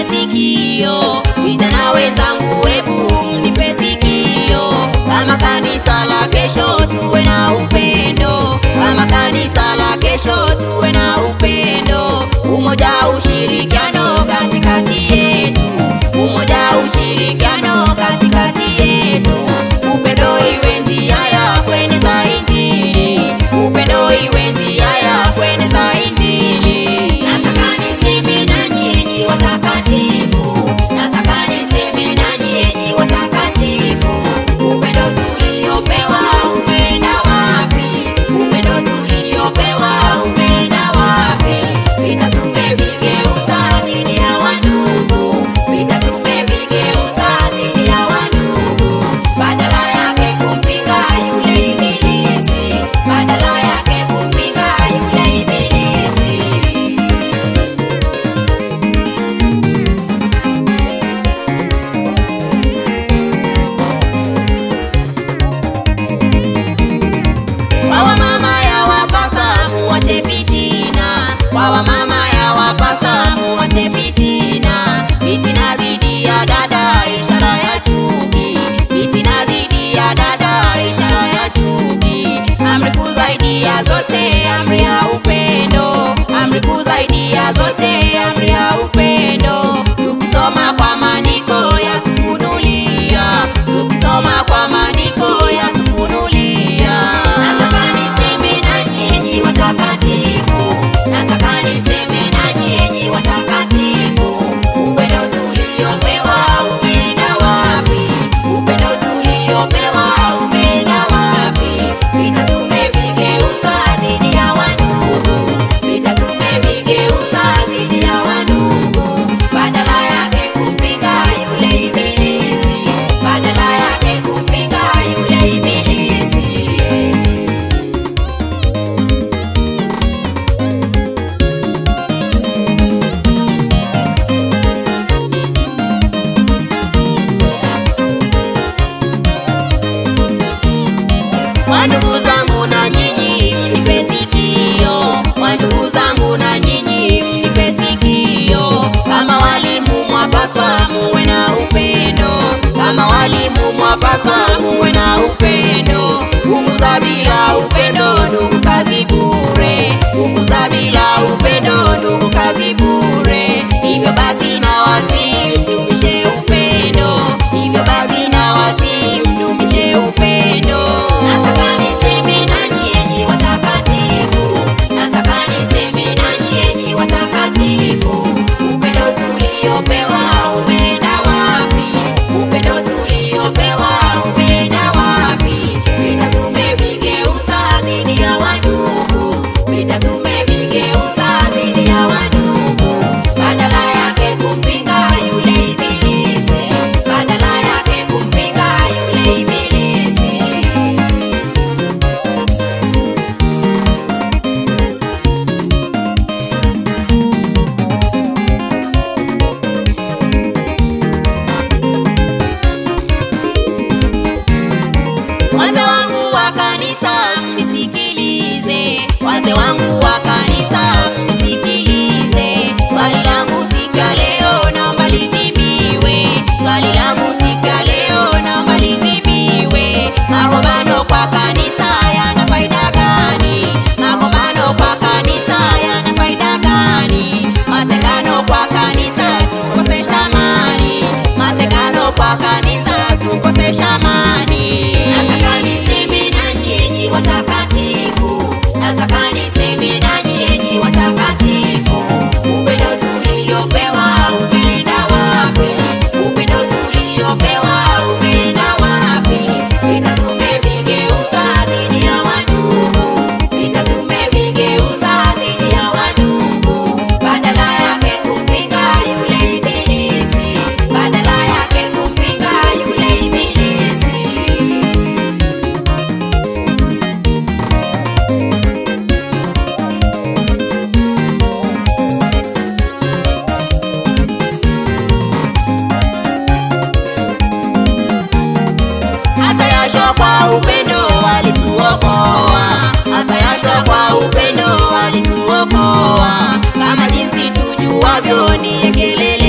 sikio. Vijana wenzangu hebu mnipe sikio. Kama kanisa la kesho tuwe na upendo. Kama kanisa la kesho tuwe na upendo. Umoja ushirikiano katikati yetu. Umoja ushirikiano katikati yetu. Upendo iwe njia ya kueneza Injili. Upendo iwe njia ya kueneza Injili. Nataka niseme nanyi enyi watakatifu. Nataka niseme nanyi enyi watakatifu. Upendo tuliopewa umeenda wapi? Upendo tuliopewa umeenda wapi? Vita tumevigeuza dhidi ya wandugu. Vita tumevigeuza dhidi ya wandugu. Badala yake kumpinga yule ibilisi. Badala yake kumpinga yule ibilisi. Wawa mama ya wapasa muwache fitina. Wawa mama ya wapasa muwache fitina. Fitina dhidi ya dada ishara ya chuki. Fitina dhidi ya dada ishara ya chuki. Amri kuu zaidi ya zote amri ya upendo. Amri kuu zaidi ya zote amri ya upendo. Tukisoma kwa maandiko yatufunulia. Tukisoma kwa maandiko yatufunulia. Nataka niseme nanyi enyi watakatifu. Nataka niseme nanyi enyi watakatifu. Upendo tuliopewa umeenda wapi? Upendo tuliopewa umeenda wapi? Vita tumevigeuza dhidi ya wandugu. Vita tumevigeuza dhidi ya wandugu. Badala yake kumpinga yule ibilisi. Badala yake kumpinga yule ibilisi. Wandugu zangu na nyinyi mnipe sikio. Wandugu zangu na nyinyi mnipe sikio. Kama walimu mwapaswa muwe na upendo. Kama walimu mwapaswa muwe na upendo. Kufunza bila upendo ndugu kazi bure. Kufunza bila upendo ndugu kazi bure. Hivyo basi nawasihi mdumishe upendo. Hivyo basi nawasihi mdumishe upendo. Nataka niseme nanyi enyi watakatifu. Nataka niseme nanyi enyi watakatifu. Upendo tuliopewa umeenda wapi? Upendo tuliopewa umeenda wapi? Vita tumevigeuza dhidi ya wandugu. Vita tumevigeuza dhidi ya wandugu. Badala yake kumpinga yule ibilisi. Badala yake kumpinga yule ibilisi. Wazee wangu wa kanisa mnisikilize. Wazee wangu wa kanisa mnisikilize. Swali langu siku ya leo naomba lijibiwe. Swali langu siku ya leo naomba lijibiwe. Magombano kwa kanisa yana faida gani? Magombano kwa kanisa yana faida gani? Matengano kwa kanisa tukosesha amani. Matengano kwa kanisa tukosesha amani. Nataka niseme nanyi enyi watakatifu. Nataka niseme nanyi enyi watakatifu. Upendo tuliopewa umeenda wapi? Upendo tuliopewa umeenda wapi? Vita tumevigeuza dhidi ya wandugu. Vita tumevigeuza dhidi ya wandugu. Badala yake kumpinga yule ibilisi. Badala yake kumpinga yule ibilisi. Hata Yahshua kwa upendo alituokoa. Hata Yahshua kwa upendo alituokoa. Kama jinsi tujuavyo ni kelele